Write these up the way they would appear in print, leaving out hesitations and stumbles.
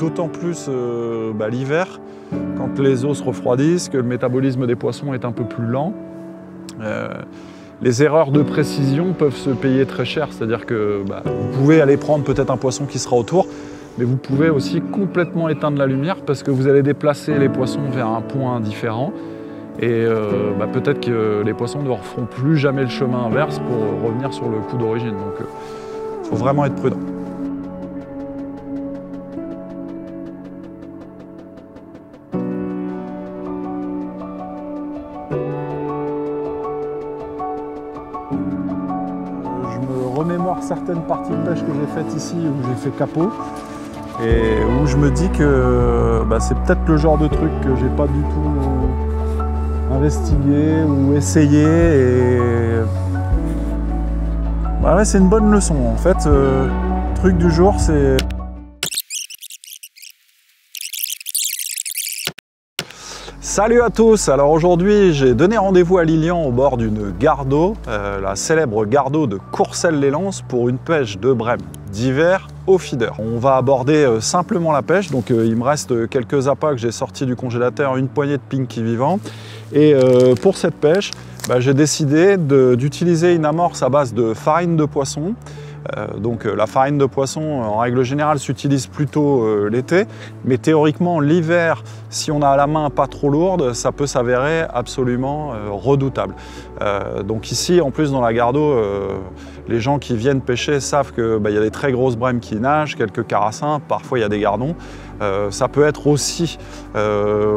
d'autant plus l'hiver, quand les eaux se refroidissent, que le métabolisme des poissons est un peu plus lent. Les erreurs de précision peuvent se payer très cher, c'est-à-dire que vous pouvez aller prendre peut-être un poisson qui sera autour, mais vous pouvez aussi complètement éteindre la lumière parce que vous allez déplacer les poissons vers un point différent et peut-être que les poissons ne referont plus jamais le chemin inverse pour revenir sur le coup d'origine. Donc il faut vraiment être prudent. Je me remémore certaines parties de pêche que j'ai faites ici où j'ai fait capot et où je me dis que c'est peut-être le genre de truc que j'ai pas du tout investigué ou essayé et ouais, c'est une bonne leçon en fait. Le truc du jour c'est Salut à tous, alors aujourd'hui j'ai donné rendez-vous à Lilian au bord d'une gardeau, la célèbre gardeau de Courcelles-les-Lances pour une pêche de brème d'hiver au feeder. On va aborder simplement la pêche, donc il me reste quelques appâts que j'ai sortis du congélateur, une poignée de pinky vivant et pour cette pêche j'ai décidé d'utiliser une amorce à base de farine de poisson. Donc la farine de poisson en règle générale s'utilise plutôt l'été, mais théoriquement l'hiver, si on a à la main pas trop lourde, ça peut s'avérer absolument redoutable. Donc ici en plus dans la gardeau, les gens qui viennent pêcher savent qu'il y a des très grosses brèmes qui nagent, quelques carassins, parfois il y a des gardons. Ça peut être aussi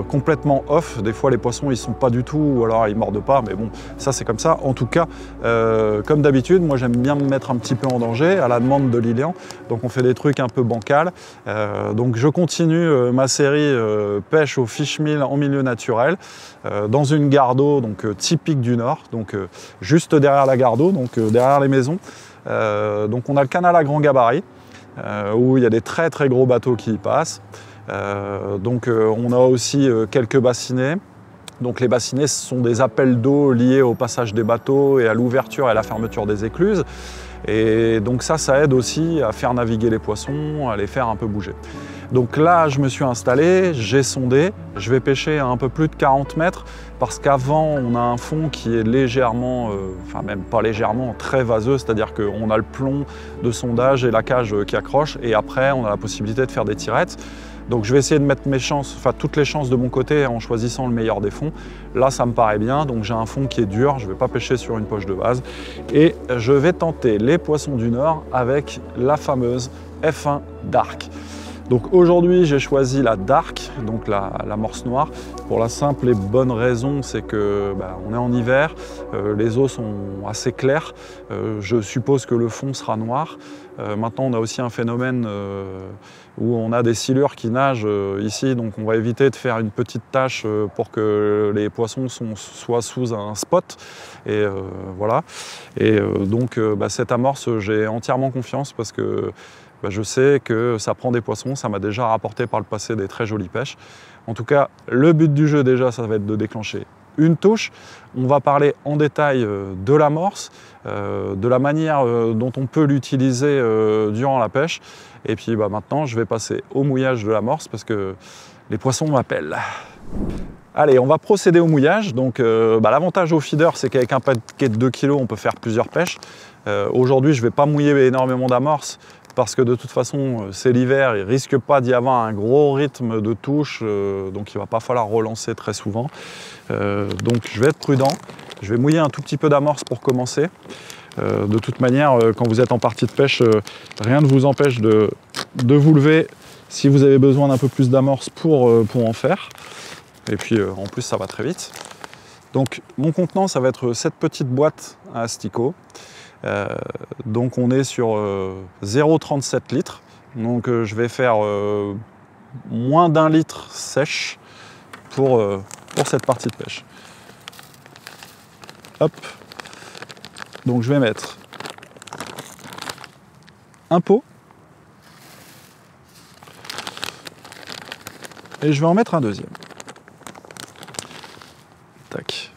complètement off, des fois les poissons ils sont pas du tout ou alors ils mordent pas, mais bon ça c'est comme ça. En tout cas comme d'habitude moi j'aime bien me mettre un petit peu en danger à la demande de Lilian, donc on fait des trucs un peu bancals. Donc je continue ma série pêche au fish meal en milieu naturel dans une gardeau donc typique du Nord, donc juste derrière la gardeau, donc derrière les maisons. Donc on a le canal à grand gabarit où il y a des très très gros bateaux qui y passent. Donc on a aussi quelques bassinets. Donc les bassinets ce sont des appels d'eau liés au passage des bateaux et à l'ouverture et à la fermeture des écluses. Et donc ça aide aussi à faire naviguer les poissons, à les faire un peu bouger. Donc là, je me suis installé, j'ai sondé, je vais pêcher à un peu plus de 40 mètres parce qu'avant, on a un fond qui est légèrement, enfin même pas légèrement, très vaseux, c'est-à-dire qu'on a le plomb de sondage et la cage qui accroche et après, on a la possibilité de faire des tirettes. Donc je vais essayer de mettre mes chances, enfin toutes les chances de mon côté en choisissant le meilleur des fonds. Là ça me paraît bien, donc j'ai un fond qui est dur, je ne vais pas pêcher sur une poche de base. Et je vais tenter les poissons du Nord avec la fameuse F1 Dark. Donc aujourd'hui j'ai choisi la Dark, donc la morse noire, pour la simple et bonne raison c'est que on est en hiver, les eaux sont assez claires, je suppose que le fond sera noir. Maintenant on a aussi un phénomène où on a des silures qui nagent ici, donc on va éviter de faire une petite tache pour que les poissons soient sous un spot. Et voilà. Et donc cette amorce, j'ai entièrement confiance parce que je sais que ça prend des poissons, ça m'a déjà rapporté par le passé des très jolies pêches. En tout cas, le but du jeu déjà, ça va être de déclencher une touche. On va parler en détail de l'amorce, de la manière dont on peut l'utiliser durant la pêche. Et puis maintenant, je vais passer au mouillage de l'amorce parce que les poissons m'appellent. Allez, on va procéder au mouillage. Donc l'avantage au feeder, c'est qu'avec un paquet de 2 kg, on peut faire plusieurs pêches. Aujourd'hui, je ne vais pas mouiller énormément d'amorce parce que de toute façon, c'est l'hiver, il ne risque pas d'y avoir un gros rythme de touche, donc il ne va pas falloir relancer très souvent. Donc je vais être prudent, je vais mouiller un tout petit peu d'amorce pour commencer. De toute manière, quand vous êtes en partie de pêche, rien ne vous empêche de vous lever si vous avez besoin d'un peu plus d'amorce pour en faire. Et puis en plus, ça va très vite. Donc mon contenant, ça va être cette petite boîte à asticots. Donc on est sur 0,37 litres. Donc je vais faire moins d'1 litre sèche pour cette partie de pêche. Hop. Donc je vais mettre un pot et je vais en mettre un deuxième. Tac.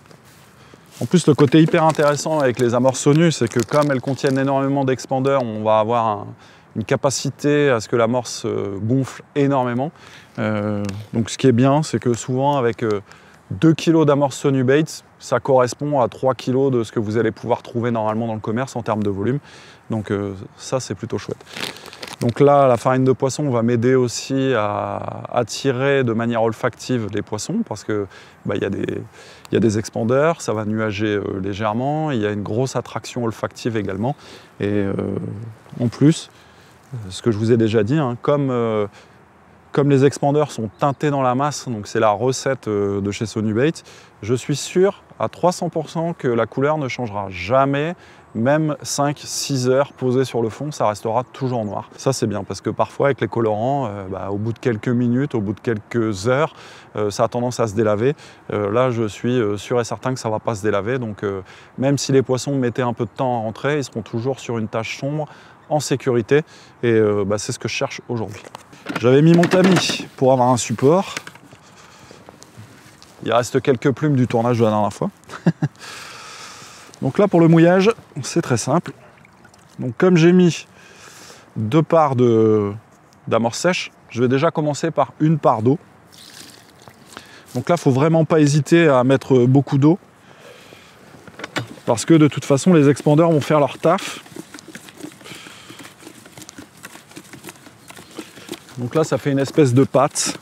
En plus, le côté hyper intéressant avec les amorces Sonus, c'est que comme elles contiennent énormément d'expandeurs, on va avoir une capacité à ce que l'amorce gonfle énormément. Donc ce qui est bien, c'est que souvent avec 2 kg d'amorce Sonubait, ça correspond à 3 kg de ce que vous allez pouvoir trouver normalement dans le commerce en termes de volume. Donc ça, c'est plutôt chouette. Donc là, la farine de poisson va m'aider aussi à attirer de manière olfactive les poissons parce que il y a des expandeurs, ça va nuager légèrement, il y a une grosse attraction olfactive également. Et en plus, ce que je vous ai déjà dit, hein, comme les expandeurs sont teintés dans la masse, donc c'est la recette de chez Sonubait, je suis sûr à 300% que la couleur ne changera jamais. Même 5-6 heures posées sur le fond, ça restera toujours noir. Ça c'est bien parce que parfois avec les colorants, au bout de quelques minutes, au bout de quelques heures, ça a tendance à se délaver. Là je suis sûr et certain que ça ne va pas se délaver. Donc même si les poissons mettaient un peu de temps à rentrer, ils seront toujours sur une tache sombre, en sécurité. Et c'est ce que je cherche aujourd'hui. J'avais mis mon tamis pour avoir un support. Il reste quelques plumes du tournage de la dernière fois. Donc là, pour le mouillage, c'est très simple. Donc comme j'ai mis 2 parts d'amorce sèche, je vais déjà commencer par 1 part d'eau. Donc là, il ne faut vraiment pas hésiter à mettre beaucoup d'eau. Parce que de toute façon, les expandeurs vont faire leur taf. Donc là, ça fait une espèce de pâte.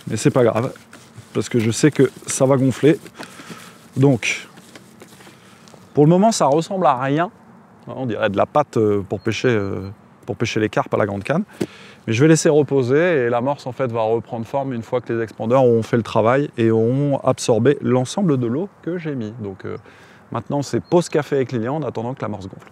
Mais c'est pas grave. Parce que je sais que ça va gonfler. Donc, pour le moment, ça ressemble à rien. On dirait de la pâte pour pêcher les carpes à la grande canne. Mais je vais laisser reposer et l'amorce en fait va reprendre forme une fois que les expandeurs auront fait le travail et auront absorbé l'ensemble de l'eau que j'ai mis. Donc maintenant, c'est pause café avec Lilian en attendant que l'amorce gonfle.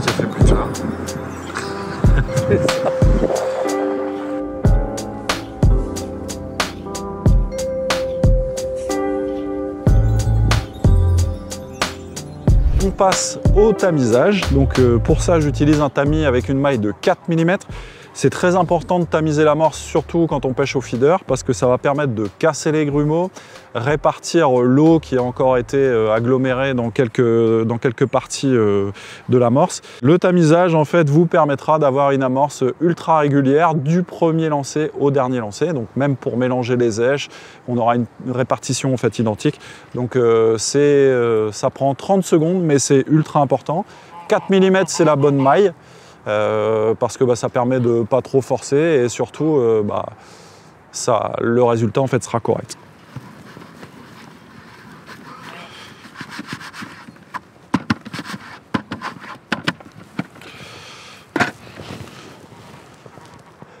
Ça fait plus tard. C'est ça. On passe au tamisage. Donc pour ça, j'utilise un tamis avec une maille de 4 mm. C'est très important de tamiser l'amorce, surtout quand on pêche au feeder, parce que ça va permettre de casser les grumeaux, répartir l'eau qui a encore été agglomérée dans quelques parties de l'amorce. Le tamisage, en fait, vous permettra d'avoir une amorce ultra régulière du premier lancer au dernier lancer. Donc même pour mélanger les èches, on aura une répartition en fait identique. Donc ça prend 30 secondes, mais c'est ultra important. 4 mm, c'est la bonne maille. Parce que ça permet de ne pas trop forcer et surtout le résultat en fait sera correct.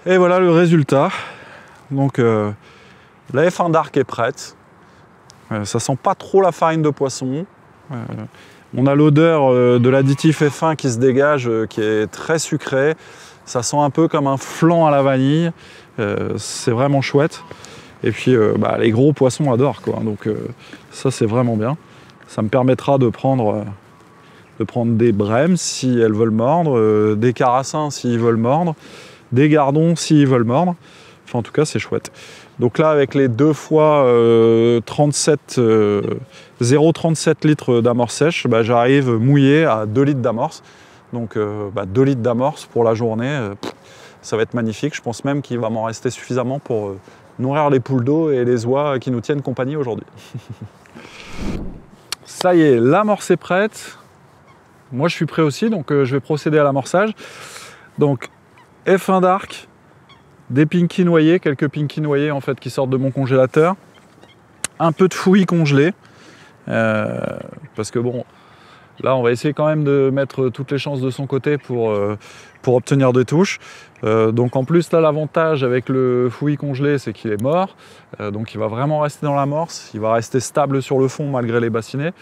Et voilà le résultat. Donc la F1 Dark est prête. Ça sent pas trop la farine de poisson. On a l'odeur de l'additif F1 qui se dégage, qui est très sucré. Ça sent un peu comme un flan à la vanille. C'est vraiment chouette. Et puis les gros poissons adorent, quoi. Donc ça c'est vraiment bien. Ça me permettra de prendre des brèmes si elles veulent mordre, des carassins s'ils veulent mordre, des gardons s'ils veulent mordre. Enfin en tout cas c'est chouette. Donc là, avec les 2 fois 0,37 litres d'amorce sèche, j'arrive mouillé à 2 litres d'amorce. Donc 2 litres d'amorce pour la journée, ça va être magnifique. Je pense même qu'il va m'en rester suffisamment pour nourrir les poules d'eau et les oies qui nous tiennent compagnie aujourd'hui. Ça y est, l'amorce est prête. Moi, je suis prêt aussi, donc je vais procéder à l'amorçage. Donc F1 Dark. Des pinky noyés, quelques pinky noyés en fait qui sortent de mon congélateur, un peu de fouillis congelé, parce que bon, Là, on va essayer quand même de mettre toutes les chances de son côté pour obtenir des touches. Donc en plus, là, l'avantage avec le fouillis congelé, c'est qu'il est mort. Donc il va vraiment rester dans l'amorce. Il va rester stable sur le fond malgré les bassinets.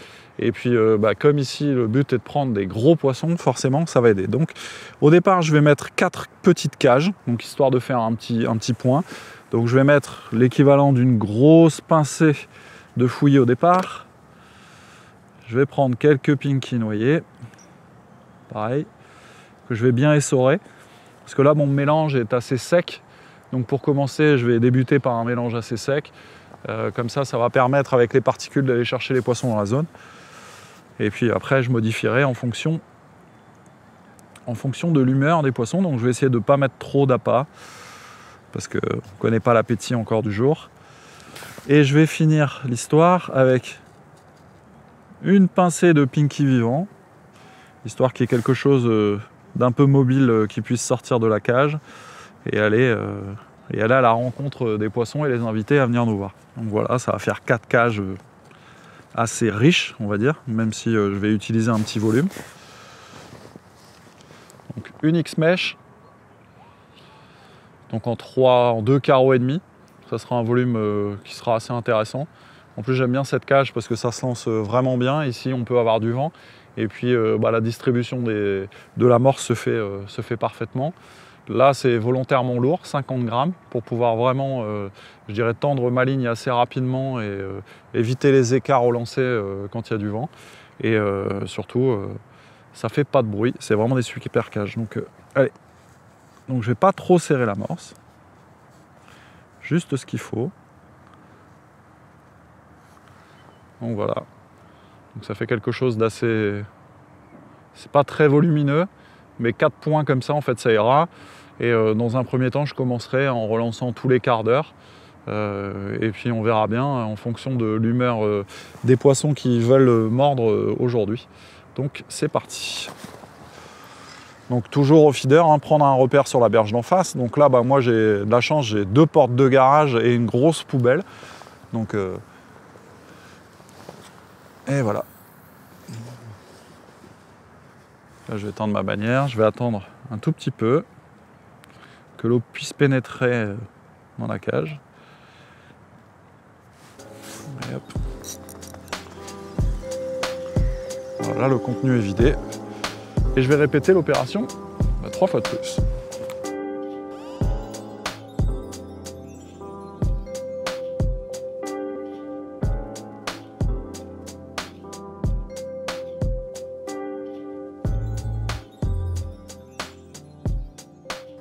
Et puis, comme ici, le but est de prendre des gros poissons, forcément, ça va aider. Donc au départ, je vais mettre 4 petites cages, donc histoire de faire un petit point. Donc je vais mettre l'équivalent d'une grosse pincée de fouillis au départ. Je vais prendre quelques pinky noyés, pareil, que je vais bien essorer. Parce que là, mon mélange est assez sec. Donc pour commencer, je vais débuter par un mélange assez sec. Comme ça, ça va permettre avec les particules d'aller chercher les poissons dans la zone. Et puis après, je modifierai en fonction de l'humeur des poissons. Donc je vais essayer de ne pas mettre trop d'appât, parce qu'on ne connaît pas l'appétit encore du jour. Et je vais finir l'histoire avec une pincée de pinky vivant, histoire qu'il y ait quelque chose d'un peu mobile qui puisse sortir de la cage et aller à la rencontre des poissons et les inviter à venir nous voir. Donc voilà, ça va faire 4 cages assez riches, on va dire, même si je vais utiliser un petit volume. Donc une X-Mesh, donc en 2 carreaux et demi, ça sera un volume qui sera assez intéressant. En plus, j'aime bien cette cage parce que ça se lance vraiment bien. Ici, on peut avoir du vent. Et puis, la distribution de l'amorce se fait parfaitement. Là, c'est volontairement lourd, 50 grammes, pour pouvoir vraiment, je dirais, tendre ma ligne assez rapidement et éviter les écarts au lancer quand il y a du vent. Et surtout, ça fait pas de bruit. C'est vraiment des super cages. Donc, allez. Donc, je vais pas trop serrer l'amorce. Juste ce qu'il faut. Donc voilà, donc ça fait quelque chose d'assez, c'est pas très volumineux, mais 4 points comme ça en fait ça ira. Et dans un premier temps je commencerai en relançant tous les quarts d'heure, et puis on verra bien en fonction de l'humeur des poissons qui veulent mordre aujourd'hui. Donc c'est parti. Donc toujours au feeder, prendre un repère sur la berge d'en face. Donc là moi j'ai de la chance, j'ai 2 portes de garage et une grosse poubelle. Donc et voilà. Là, je vais tendre ma bannière, je vais attendre un tout petit peu que l'eau puisse pénétrer dans la cage. Et hop. Voilà, le contenu est vidé. Et je vais répéter l'opération 3 fois de plus.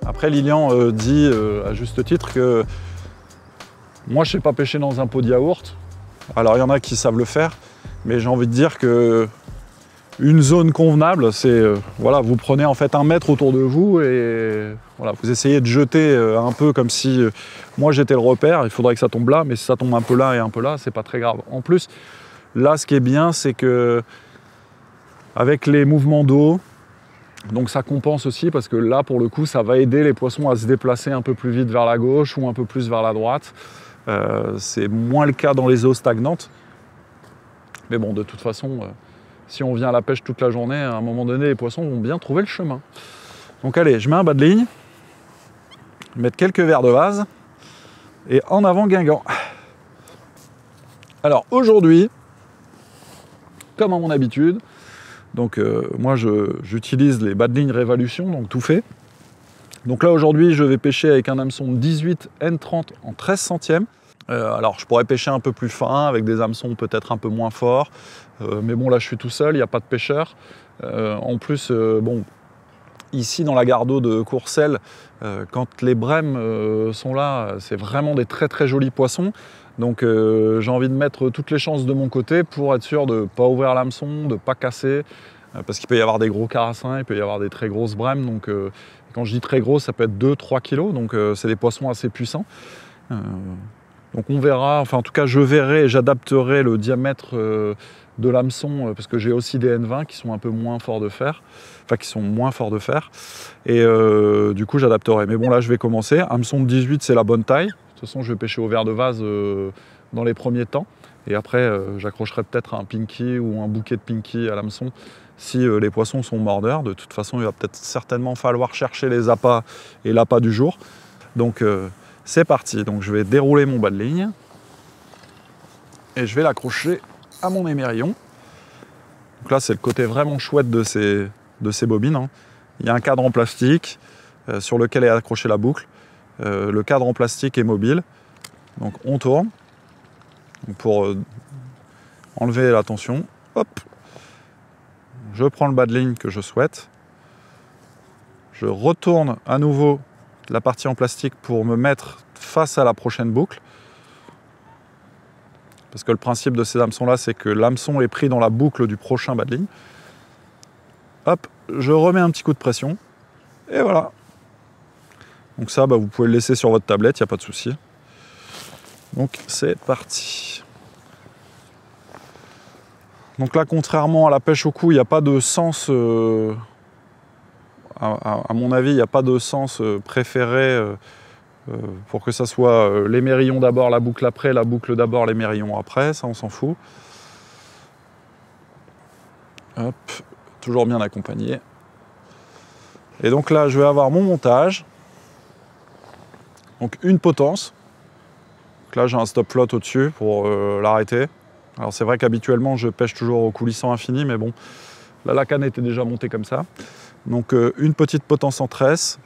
Après, Lilian dit à juste titre que moi je ne sais pas pêcher dans un pot de yaourt. Alors il y en a qui savent le faire, mais j'ai envie de dire que une zone convenable, c'est voilà, vous prenez en fait 1 mètre autour de vous et voilà, vous essayez de jeter un peu comme si moi j'étais le repère. Il faudrait que ça tombe là, mais si ça tombe un peu là et un peu là, c'est pas très grave. En plus, là ce qui est bien, c'est que avec les mouvements d'eau, donc ça compense aussi parce que là pour le coup ça va aider les poissons à se déplacer un peu plus vite vers la gauche ou un peu plus vers la droite. C'est moins le cas dans les eaux stagnantes. Mais bon, de toute façon, si on vient à la pêche toute la journée, à un moment donné les poissons vont bien trouver le chemin. Donc allez, je mets un bas de ligne, mettre quelques verres de vase et en avant Guingamp. Alors aujourd'hui, comme à mon habitude, donc moi j'utilise les bas de ligne Révolution, donc tout fait. Donc là aujourd'hui je vais pêcher avec un hameçon 18 N30 en 13 centièmes. Alors je pourrais pêcher un peu plus fin avec des hameçons peut-être un peu moins forts. Mais bon là je suis tout seul, il n'y a pas de pêcheur. En plus, bon, ici dans la gare d'eau de Courcelles, quand les brèmes sont là, c'est vraiment des très très jolis poissons. Donc j'ai envie de mettre toutes les chances de mon côté pour être sûr de ne pas ouvrir l'hameçon, de ne pas casser, parce qu'il peut y avoir des gros carassins, il peut y avoir des très grosses brèmes. Donc quand je dis très gros, ça peut être 2-3 kg, donc c'est des poissons assez puissants. Donc on verra, enfin en tout cas je verrai et j'adapterai le diamètre de l'hameçon, parce que j'ai aussi des N20 qui sont un peu moins forts de fer, enfin qui sont moins forts de fer, et du coup j'adapterai. Mais bon là je vais commencer, hameçon de 18 c'est la bonne taille. De toute façon, je vais pêcher au verre de vase dans les premiers temps. Et après, j'accrocherai peut-être un pinky ou un bouquet de pinky à l'hameçon si les poissons sont mordeurs. De toute façon, il va peut-être certainement falloir chercher les appâts et l'appât du jour. Donc c'est parti. Donc je vais dérouler mon bas de ligne et je vais l'accrocher à mon émerillon. Donc là, c'est le côté vraiment chouette de ces bobines, hein. Il y a un cadre en plastique sur lequel est accrochée la boucle. Le cadre en plastique est mobile. Donc on tourne pour enlever la tension. Hop. Je prends le bas de ligne que je souhaite. Je retourne à nouveau la partie en plastique pour me mettre face à la prochaine boucle. Parce que le principe de ces hameçons-là, c'est que l'hameçon est pris dans la boucle du prochain bas de ligne. Hop, je remets un petit coup de pression. Et voilà. Donc ça, vous pouvez le laisser sur votre tablette, il n'y a pas de souci. Donc c'est parti. Donc là, contrairement à la pêche au coup, il n'y a pas de sens, à mon avis, il n'y a pas de sens préféré pour que ça soit l'émerillon d'abord, la boucle après, la boucle d'abord, l'émerillon après, ça on s'en fout. Hop, toujours bien accompagné. Et donc là, je vais avoir mon montage. Donc une potence. Donc là, j'ai un stop flotte au-dessus pour l'arrêter. Alors c'est vrai qu'habituellement, je pêche toujours au coulissant infini, mais bon, là, la canne était déjà montée comme ça. Donc une petite potence en tresse,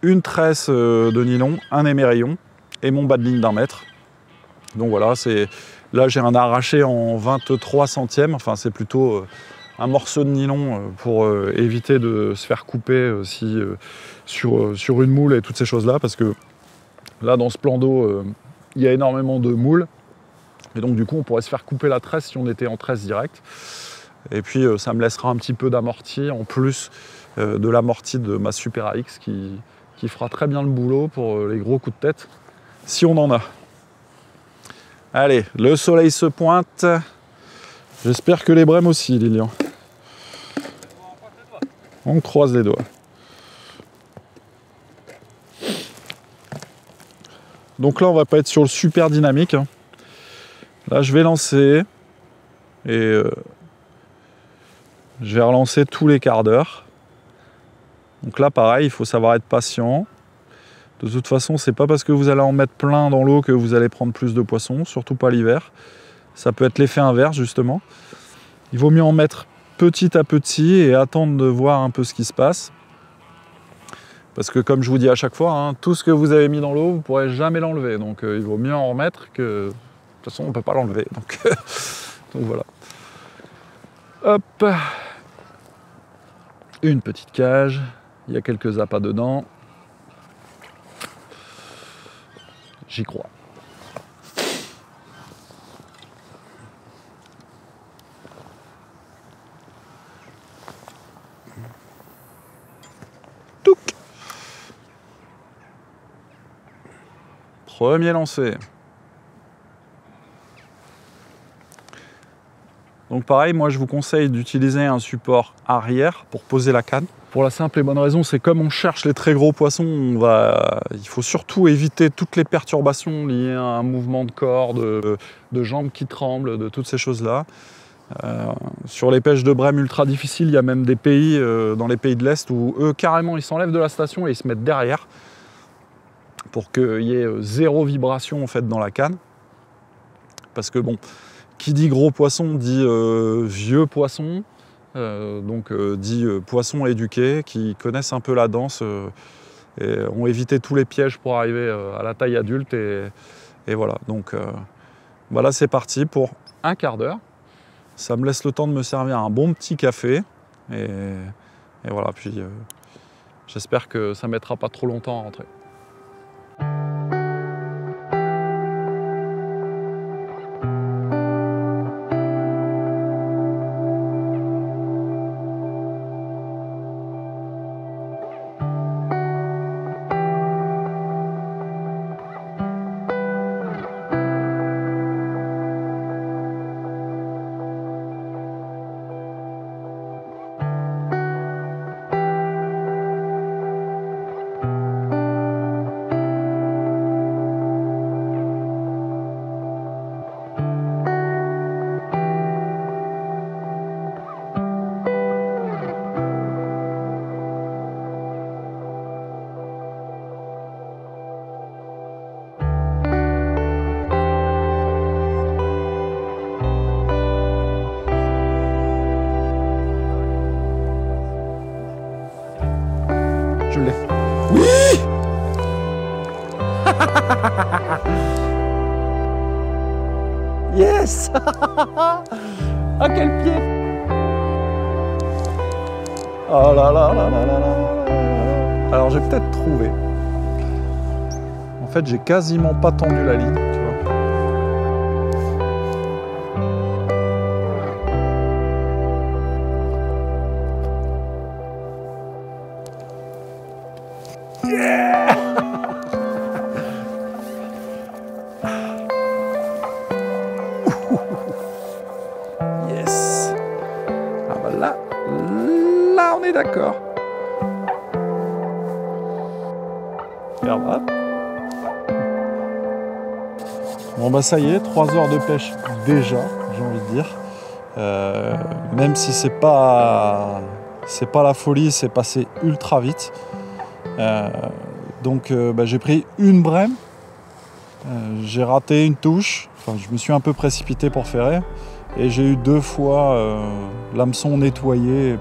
une tresse de nylon, un émerillon et mon bas de ligne d'1 mètre. Donc voilà, là j'ai un arraché en 23 centièmes, enfin c'est plutôt un morceau de nylon pour éviter de se faire couper sur une moule et toutes ces choses-là, parce que là dans ce plan d'eau, il y a énormément de moules, et donc du coup on pourrait se faire couper la tresse si on était en tresse directe. Et puis ça me laissera un petit peu d'amorti en plus de l'amorti de ma Super AX qui fera très bien le boulot pour les gros coups de tête, si on en a. Allez, le soleil se pointe. J'espère que les brèmes aussi, Lilian. On croise les doigts. Donc là, on va pas être sur le super dynamique, hein. Là, je vais lancer et je vais relancer tous les quarts d'heure. Donc là, pareil, il faut savoir être patient. De toute façon, c'est pas parce que vous allez en mettre plein dans l'eau que vous allez prendre plus de poissons, surtout pas l'hiver. Ça peut être l'effet inverse, justement. Il vaut mieux en mettre petit à petit et attendre de voir un peu ce qui se passe. Parce que comme je vous dis à chaque fois, hein, tout ce que vous avez mis dans l'eau, vous ne pourrez jamais l'enlever. Donc il vaut mieux en remettre que... De toute façon, on ne peut pas l'enlever. Donc, donc voilà. Hop. Une petite cage. Il y a quelques appâts dedans. J'y crois. Touc. Premier lancé. Donc pareil, moi je vous conseille d'utiliser un support arrière pour poser la canne. Pour la simple et bonne raison, c'est comme on cherche les très gros poissons, il faut surtout éviter toutes les perturbations liées à un mouvement de corps, de jambes qui tremblent, de toutes ces choses-là. Sur les pêches de brème ultra difficiles, il y a même des pays, dans les pays de l'Est, où eux carrément ils s'enlèvent de la station et ils se mettent derrière pour qu'il y ait zéro vibration en fait dans la canne. Parce que bon, qui dit gros poisson dit vieux poisson, donc dit poissons éduqués qui connaissent un peu la danse et ont évité tous les pièges pour arriver à la taille adulte. Et voilà, donc voilà, c'est parti pour un quart d'heure. Ça me laisse le temps de me servir un bon petit café. Et voilà, puis j'espère que ça ne mettra pas trop longtemps à rentrer. Yes. Ah, quel pied. Oh là là là là là là. Alors j'ai peut-être trouvé. En fait, j'ai quasiment pas tendu la ligne, tu vois. Yeah. Yes. Ah bah là on est d'accord. Regarde, hop. Bon bah ça y est, 3 heures de pêche déjà, j'ai envie de dire. Même si c'est pas la folie, c'est passé ultra vite. Donc j'ai pris une brème, j'ai raté une touche, enfin je me suis un peu précipité pour ferrer, et j'ai eu 2 fois l'hameçon nettoyé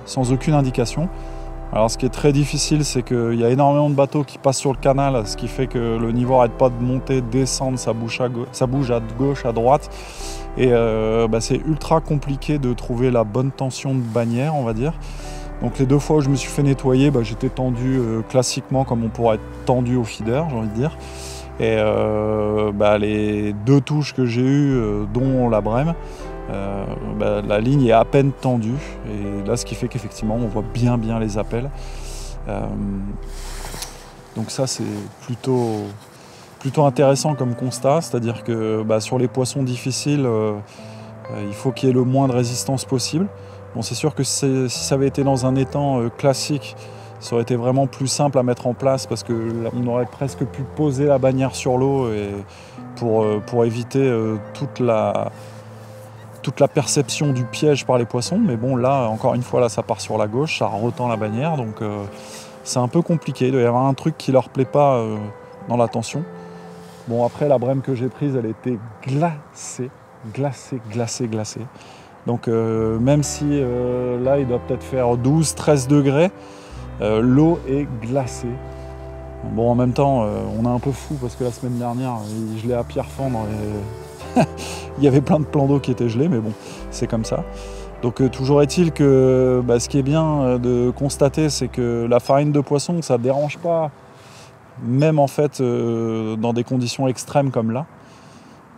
sans aucune indication. Alors ce qui est très difficile, c'est qu'il y a énormément de bateaux qui passent sur le canal, ce qui fait que le niveau n'arrête pas de monter, de descendre, ça bouge à gauche, à droite. Et c'est ultra compliqué de trouver la bonne tension de bannière, on va dire. Donc les 2 fois où je me suis fait nettoyer, j'étais tendu classiquement comme on pourrait être tendu au feeder, j'ai envie de dire. Et les 2 touches que j'ai eues, dont la brème, la ligne est à peine tendue. Et là, ce qui fait qu'effectivement, on voit bien les appels. Donc ça, c'est plutôt intéressant comme constat. C'est-à-dire que sur les poissons difficiles, il faut qu'il y ait le moins de résistance possible. Bon, c'est sûr que si ça avait été dans un étang classique, ça aurait été vraiment plus simple à mettre en place parce qu'on aurait presque pu poser la bannière sur l'eau et pour éviter toute la perception du piège par les poissons. Mais bon, là, encore une fois, là, ça part sur la gauche, ça retend la bannière, donc c'est un peu compliqué. Il doit y avoir un truc qui leur plaît pas dans la tension. Bon, après, la brème que j'ai prise, elle était glacée. Donc même si là il doit peut-être faire 12-13 degrés, l'eau est glacée. Bon, en même temps, on est un peu fou parce que la semaine dernière, je l'ai à Pierrefonds et il y avait plein de plans d'eau qui étaient gelés, mais bon, c'est comme ça. Donc toujours est-il que ce qui est bien de constater, c'est que la farine de poisson, ça ne dérange pas, même en fait dans des conditions extrêmes comme là,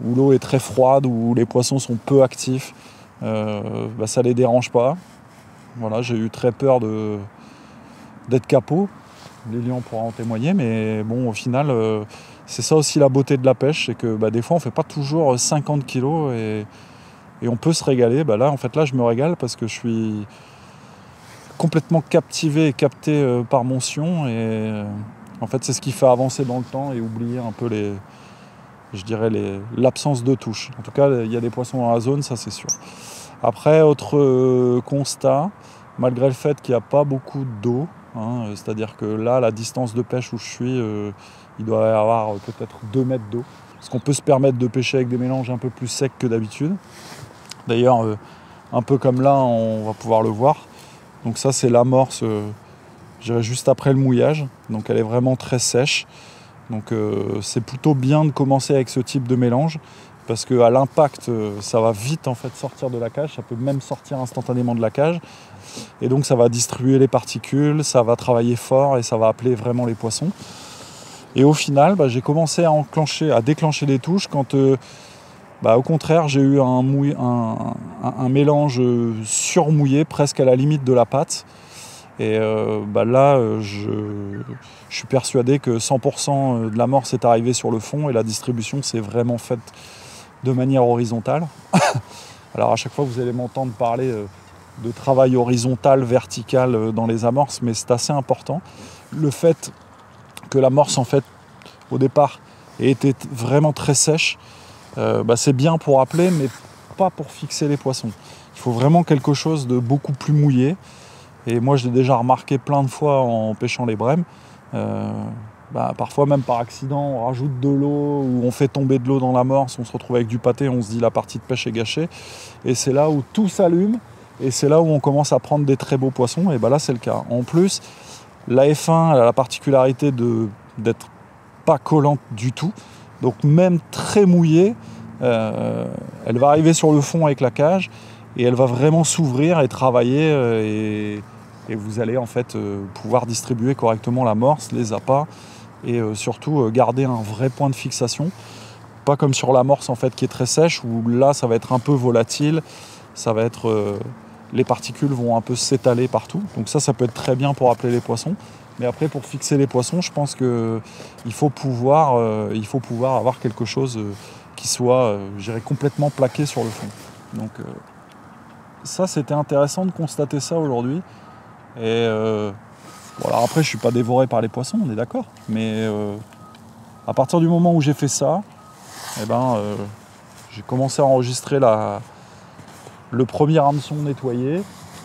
où l'eau est très froide, où les poissons sont peu actifs. Ça les dérange pas. Voilà, j'ai eu très peur d'être capot. Lilian pourra en témoigner, mais bon, au final, c'est ça aussi la beauté de la pêche, c'est que des fois on fait pas toujours 50 kilos et on peut se régaler. Là, en fait, là, je me régale parce que je suis complètement captivé et capté par mon sion et en fait, c'est ce qui fait avancer dans le temps et oublier un peu l'absence de touche. En tout cas, il y a des poissons dans la zone, ça c'est sûr. Après, autre constat, malgré le fait qu'il n'y a pas beaucoup d'eau, c'est-à-dire que là, la distance de pêche où je suis, il doit y avoir peut-être 2 mètres d'eau. Parce qu'on peut se permettre de pêcher avec des mélanges un peu plus secs que d'habitude. D'ailleurs, un peu comme là, on va pouvoir le voir. Donc ça, c'est l'amorce, je dirais juste après le mouillage. Donc elle est vraiment très sèche. Donc c'est plutôt bien de commencer avec ce type de mélange parce qu'à l'impact, ça va vite en fait sortir de la cage, ça peut même sortir instantanément de la cage et donc ça va distribuer les particules, ça va travailler fort et ça va appeler vraiment les poissons. Et au final, j'ai commencé à déclencher des touches quand au contraire j'ai eu un mélange surmouillé, presque à la limite de la pâte. Et là, je suis persuadé que 100% de l'amorce est arrivée sur le fond et la distribution s'est vraiment faite de manière horizontale. Alors à chaque fois, vous allez m'entendre parler de travail horizontal, vertical dans les amorces, mais c'est assez important. Le fait que l'amorce, en fait, au départ, ait été vraiment très sèche, c'est bien pour appeler, mais pas pour fixer les poissons. Il faut vraiment quelque chose de beaucoup plus mouillé. Et moi, je l'ai déjà remarqué plein de fois en pêchant les brèmes. Parfois, même par accident, on rajoute de l'eau ou on fait tomber de l'eau dans l'amorce, on se retrouve avec du pâté, on se dit la partie de pêche est gâchée. Et c'est là où tout s'allume et c'est là où on commence à prendre des très beaux poissons. Et là, c'est le cas. En plus, la F1 elle a la particularité d'être pas collante du tout. Donc même très mouillée, elle va arriver sur le fond avec la cage et elle va vraiment s'ouvrir et travailler et vous allez en fait pouvoir distribuer correctement l'amorce, les appâts et surtout garder un vrai point de fixation. Pas comme sur l'amorce en fait qui est très sèche où là ça va être un peu volatile, ça va être les particules vont un peu s'étaler partout. Donc ça peut être très bien pour appeler les poissons. Mais après pour fixer les poissons, je pense qu'il faut pouvoir avoir quelque chose qui soit, je dirais, complètement plaqué sur le fond. Donc ça c'était intéressant de constater ça aujourd'hui. Et bon, alors après je suis pas dévoré par les poissons, on est d'accord. Mais à partir du moment où j'ai fait ça, j'ai commencé à enregistrer le premier hameçon nettoyé,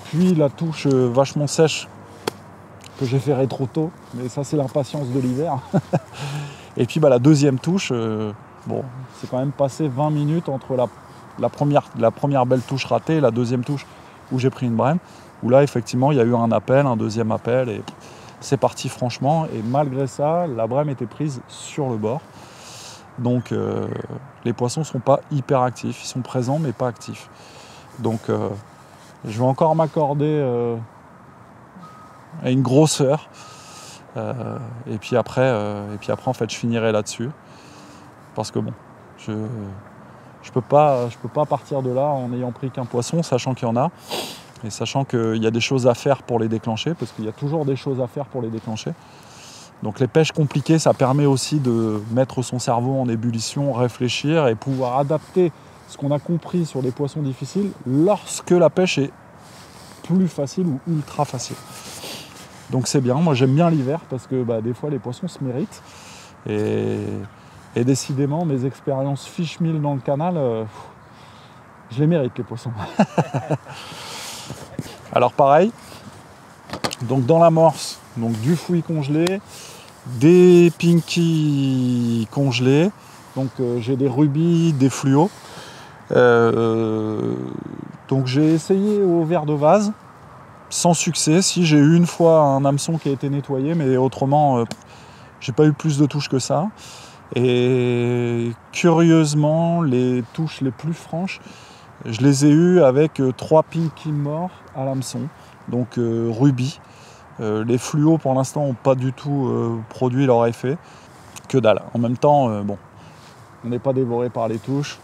puis la touche vachement sèche que j'ai fait trop tôt, mais ça c'est l'impatience de l'hiver. Et puis la deuxième touche, c'est quand même passé 20 minutes entre la première belle touche ratée et la deuxième touche où j'ai pris une brème, où là effectivement il y a eu un deuxième appel, et c'est parti franchement, et malgré ça, la brème était prise sur le bord. Donc les poissons ne sont pas hyper actifs, ils sont présents mais pas actifs. Donc je vais encore m'accorder à une grosseur et puis après en fait je finirai là-dessus. Parce que bon, je peux pas partir de là en n'ayant pris qu'un poisson, sachant qu'il y en a, et sachant qu'il y a des choses à faire pour les déclencher, parce qu'il y a toujours des choses à faire pour les déclencher. Donc les pêches compliquées, ça permet aussi de mettre son cerveau en ébullition, réfléchir et pouvoir adapter ce qu'on a compris sur des poissons difficiles lorsque la pêche est plus facile ou ultra facile. Donc c'est bien, moi j'aime bien l'hiver parce que des fois les poissons se méritent. Et décidément, mes expériences fish meal dans le canal, je les mérite les poissons. Alors pareil, donc dans l'amorce, donc du fouille congelé, des pinky congelés, donc j'ai des rubis, des fluos. Donc j'ai essayé au verre de vase, sans succès. Si j'ai eu une fois un hameçon qui a été nettoyé, mais autrement j'ai pas eu plus de touches que ça. Et curieusement, les touches les plus franches, je les ai eues avec 3 pinky morts à l'hameçon, donc rubis. Les fluos pour l'instant n'ont pas du tout produit leur effet. Que dalle. En même temps, on n'est pas dévoré par les touches.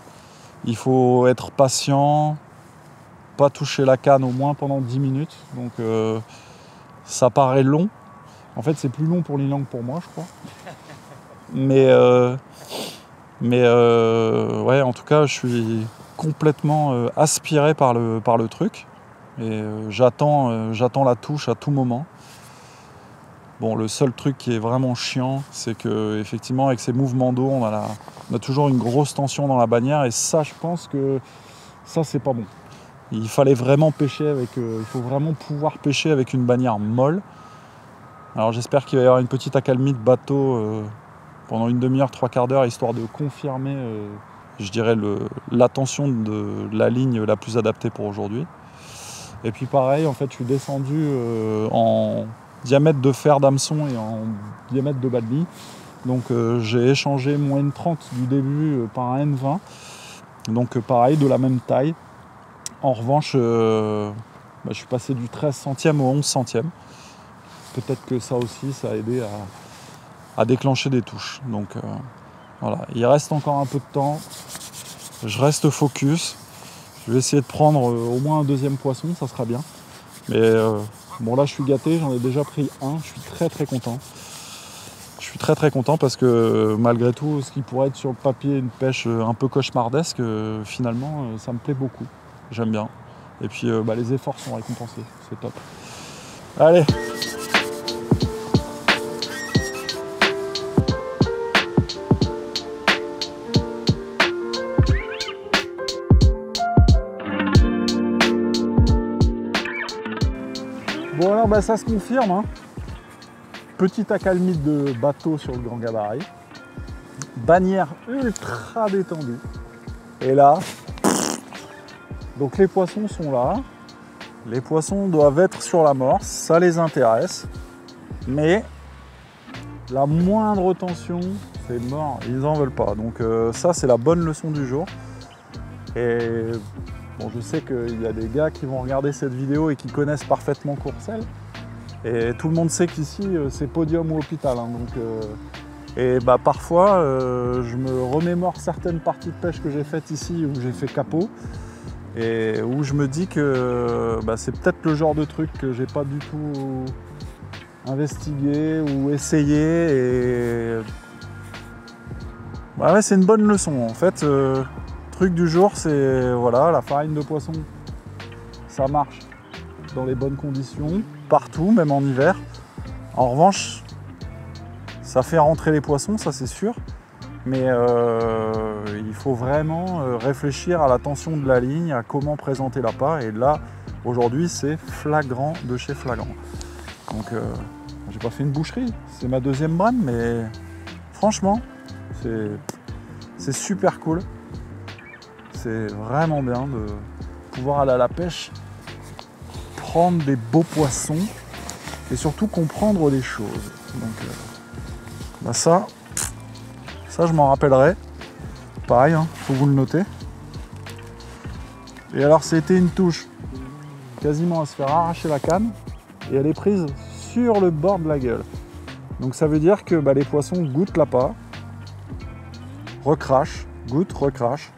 Il faut être patient, pas toucher la canne au moins pendant 10 minutes. Donc ça paraît long. En fait, c'est plus long pour Lilang que pour moi, je crois. Mais ouais, en tout cas, je suis complètement aspiré par le truc. Et j'attends la touche à tout moment. Bon, le seul truc qui est vraiment chiant, c'est que effectivement, avec ces mouvements d'eau, on a toujours une grosse tension dans la bannière, et ça, je pense que ça, c'est pas bon. Il fallait vraiment pêcher il faut vraiment pouvoir pêcher avec une bannière molle. Alors j'espère qu'il va y avoir une petite accalmie de bateau pendant une demi-heure, 3/4 d'heure, histoire de confirmer, je dirais, la tension de la ligne la plus adaptée pour aujourd'hui. Et puis pareil, en fait, je suis descendu en diamètre de fer d'hameçon et en diamètre de bas de lit. Donc j'ai échangé mon N30 du début par un N20. Donc pareil, de la même taille. En revanche, je suis passé du 13 centième au 11 centième. Peut-être que ça aussi, ça a aidé à déclencher des touches. Donc voilà, il reste encore un peu de temps. Je reste focus. Je vais essayer de prendre au moins un deuxième poisson, ça sera bien. Mais bon, là je suis gâté, j'en ai déjà pris un, je suis très très content. Je suis très très content parce que malgré tout, ce qui pourrait être sur le papier une pêche un peu cauchemardesque, finalement ça me plaît beaucoup. J'aime bien. Et puis les efforts sont récompensés, c'est top. Allez! Bon alors ça se confirme, hein. Petite accalmie de bateau sur le grand gabarit, bannière ultra détendue, et là, donc les poissons sont là, les poissons doivent être sur l'amorce, ça les intéresse, mais la moindre tension, c'est mort, ils n'en veulent pas. Donc ça, c'est la bonne leçon du jour. Et bon, je sais qu'il y a des gars qui vont regarder cette vidéo et qui connaissent parfaitement Courcelles. Et tout le monde sait qu'ici, c'est podium ou hôpital. Hein, donc, et bah, parfois, je me remémore certaines parties de pêche que j'ai faites ici, où j'ai fait capot, et où je me dis que bah, c'est peut-être le genre de truc que j'ai pas du tout investigué ou essayé. Et bah, ouais, c'est une bonne leçon. En fait, truc du jour, c'est voilà, la farine de poisson, ça marche dans les bonnes conditions, partout, même en hiver. En revanche, ça fait rentrer les poissons, ça c'est sûr, mais il faut vraiment réfléchir à la tension de la ligne, à comment présenter l'appât, et là, aujourd'hui, c'est flagrant de chez flagrant. Donc, j'ai pas fait une boucherie, c'est ma deuxième brème, mais franchement, c'est super cool. C'est vraiment bien de pouvoir aller à la pêche, prendre des beaux poissons et surtout comprendre des choses. Donc bah ça je m'en rappellerai. Pareil, hein, faut vous le noter. Et alors c'était une touche quasiment à se faire arracher la canne et elle est prise sur le bord de la gueule. Donc ça veut dire que bah, les poissons goûtent l'appât, recrachent, goûtent, recrachent.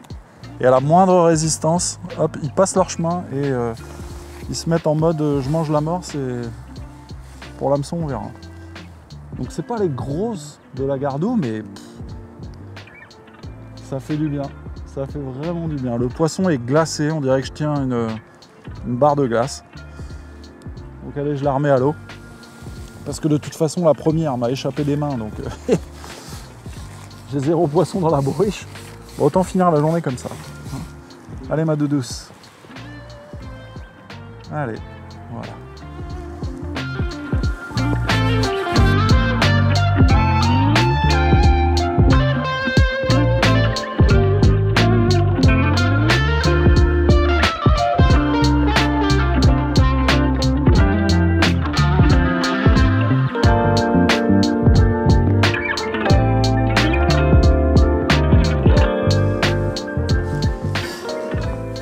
Et à la moindre résistance, hop, ils passent leur chemin et ils se mettent en mode je mange l'amorce et pour l'hameçon on verra. Donc c'est pas les grosses de la Gardeau, mais ça fait du bien. Ça fait vraiment du bien. Le poisson est glacé, on dirait que je tiens une barre de glace. Donc allez, je la remets à l'eau. Parce que de toute façon la première m'a échappé des mains, donc j'ai 0 poisson dans la bourriche. Bon, autant finir la journée comme ça. Allez ma douce. Allez, voilà.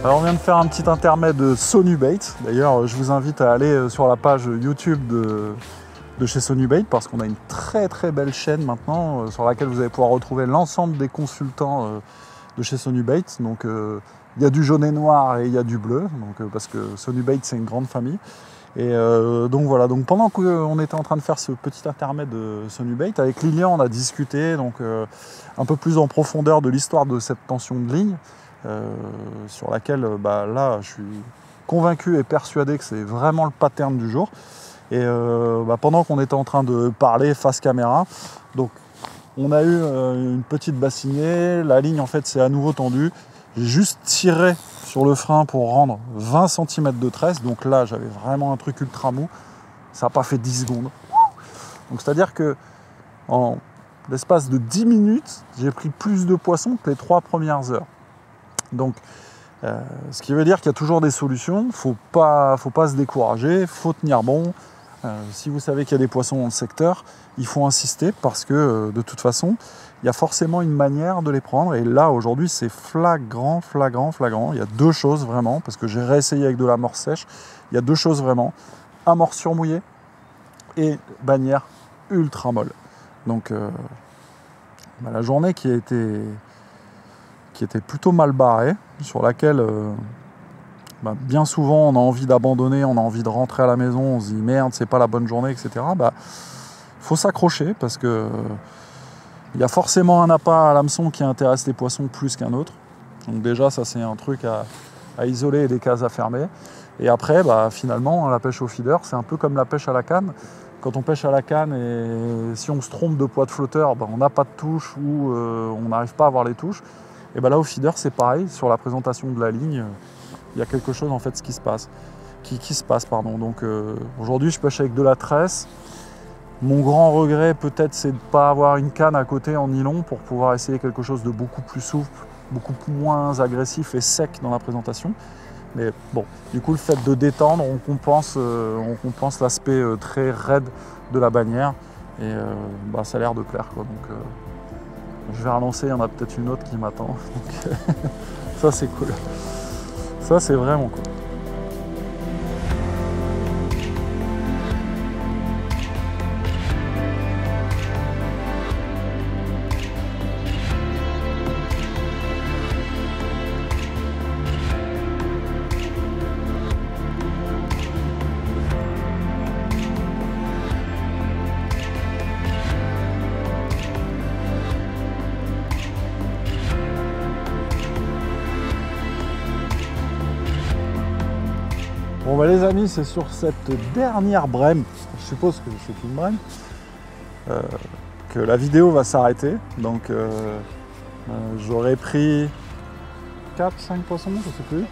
Alors on vient de faire un petit intermède Sonubait. D'ailleurs, je vous invite à aller sur la page YouTube de chez Sonubait parce qu'on a une très très belle chaîne maintenant sur laquelle vous allez pouvoir retrouver l'ensemble des consultants de chez Sonubait. Donc il y a du jaune et noir et il y a du bleu, donc, parce que Sonubait c'est une grande famille. Et donc voilà, donc pendant qu'on était en train de faire ce petit intermède de Sonubait, avec Lilian on a discuté donc, un peu plus en profondeur de l'histoire de cette tension de ligne. Sur laquelle bah, là je suis convaincu et persuadé que c'est vraiment le pattern du jour. Et bah, pendant qu'on était en train de parler face caméra, donc on a eu une petite bassinée, la ligne en fait s'est à nouveau tendue, j'ai juste tiré sur le frein pour rendre 20 cm de tresse, donc là j'avais vraiment un truc ultra mou, ça n'a pas fait 10 secondes. Donc c'est à dire que en l'espace de 10 minutes j'ai pris plus de poissons que les 3 premières heures. Donc, ce qui veut dire qu'il y a toujours des solutions, faut pas se décourager, faut tenir bon. Si vous savez qu'il y a des poissons dans le secteur, il faut insister parce que de toute façon, il y a forcément une manière de les prendre. Et là, aujourd'hui, c'est flagrant. Il y a 2 choses vraiment, parce que j'ai réessayé avec de l'amorce sèche. Il y a 2 choses vraiment, amorce surmouillée et bannière ultra molle. Donc, bah, la journée qui était plutôt mal barrée, sur laquelle bah, bien souvent on a envie d'abandonner, on a envie de rentrer à la maison, on se dit merde c'est pas la bonne journée, etc. Bah, faut s'accrocher parce que il y a forcément un appât à l'hameçon qui intéresse les poissons plus qu'un autre. Donc déjà ça c'est un truc à isoler et des cases à fermer. Et après bah, finalement la pêche au feeder c'est un peu comme la pêche à la canne. Quand on pêche à la canne et si on se trompe de poids de flotteur, bah, on n'a pas de touche ou on n'arrive pas à avoir les touches. Et ben là au feeder c'est pareil, sur la présentation de la ligne, il y a quelque chose en fait qui se passe. Donc aujourd'hui je pêche avec de la tresse. Mon grand regret peut-être c'est de ne pas avoir une canne à côté en nylon pour pouvoir essayer quelque chose de beaucoup plus souple, beaucoup moins agressif et sec dans la présentation. Mais bon, du coup le fait de détendre, on compense l'aspect très raide de la bannière. Et bah, ça a l'air de plaire, quoi. Donc je vais relancer, il y en a peut-être une autre qui m'attend. Donc ça c'est cool. Ça c'est vraiment cool. Bon bah les amis, c'est sur cette dernière brème, je suppose que c'est une brème, que la vidéo va s'arrêter. Donc j'aurais pris 4-5 poissons, je sais plus,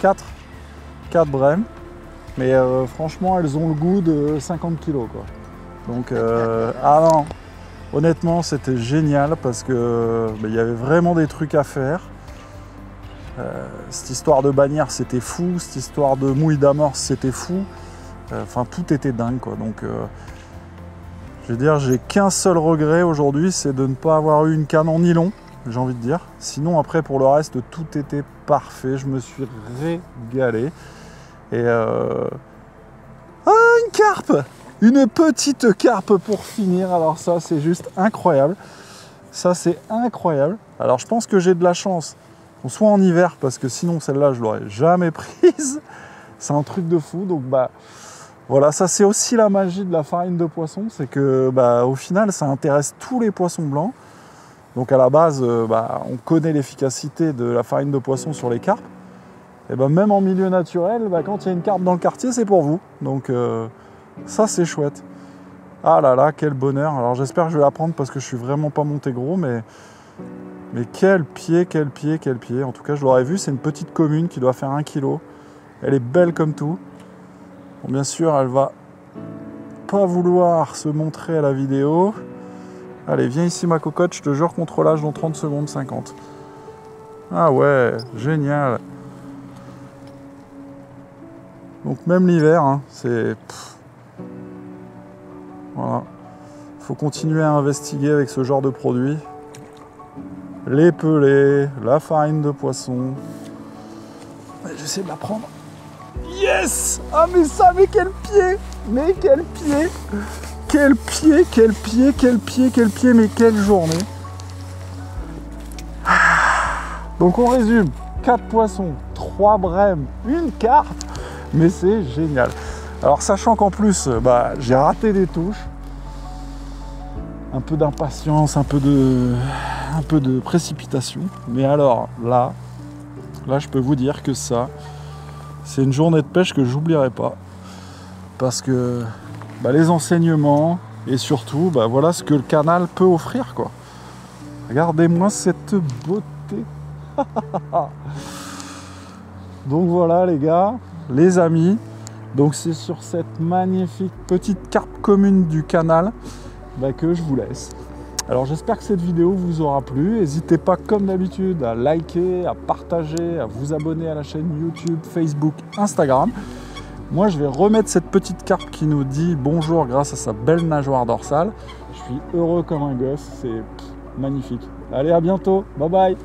4 brèmes, mais franchement elles ont le goût de 50 kg quoi. Donc ah non, honnêtement c'était génial parce que il y avait vraiment des trucs à faire. Cette histoire de bannière c'était fou, cette histoire de mouille d'amorce c'était fou, enfin tout était dingue quoi. Donc je veux dire, j'ai qu'un seul regret aujourd'hui, c'est de ne pas avoir eu une canne en nylon, j'ai envie de dire. Sinon après pour le reste tout était parfait, je me suis régalé. Et ah, une carpe, une petite carpe pour finir. Alors ça c'est juste incroyable, ça c'est incroyable. Alors je pense que j'ai de la chance qu'on soit en hiver parce que sinon celle-là je l'aurais jamais prise. C'est un truc de fou. Donc bah voilà, ça c'est aussi la magie de la farine de poisson, c'est que bah au final ça intéresse tous les poissons blancs. Donc à la base bah, on connaît l'efficacité de la farine de poisson sur les carpes. Et bah, même en milieu naturel, bah, quand il y a une carpe dans le quartier, c'est pour vous. Donc ça c'est chouette. Ah là là, quel bonheur. Alors j'espère que je vais la prendre parce que je suis vraiment pas monté gros, mais quel pied, quel pied, quel pied. En tout cas, je l'aurais vu, c'est une petite commune qui doit faire 1 kg. Elle est belle comme tout. Bon, bien sûr, elle va pas vouloir se montrer à la vidéo. Allez, viens ici ma cocotte, je te jure qu'on te relâche dans 30 secondes 50. Ah ouais, génial. Donc même l'hiver, hein, c'est... Voilà. Faut continuer à investiguer avec ce genre de produits. Les pelés, la farine de poisson. J'essaie de la prendre. Yes! Ah mais ça, mais quel pied! Mais quel pied! Quel pied, quel pied, quel pied, quel pied, mais quelle journée! Donc on résume, 4 poissons, 3 brèmes, une carpe, mais c'est génial. Alors sachant qu'en plus, bah, j'ai raté des touches, un peu d'impatience, un peu de précipitation. Mais alors là je peux vous dire que ça, c'est une journée de pêche que j'oublierai pas. Parce que bah, les enseignements et surtout, bah, voilà ce que le canal peut offrir quoi. Regardez-moi cette beauté. Donc voilà les gars, les amis. Donc c'est sur cette magnifique petite carpe commune du canal que je vous laisse. Alors j'espère que cette vidéo vous aura plu. N'hésitez pas comme d'habitude à liker, à partager, à vous abonner à la chaîne YouTube, Facebook, Instagram. Moi je vais remettre cette petite carpe qui nous dit bonjour grâce à sa belle nageoire dorsale. Je suis heureux comme un gosse, c'est magnifique. Allez, à bientôt, bye bye.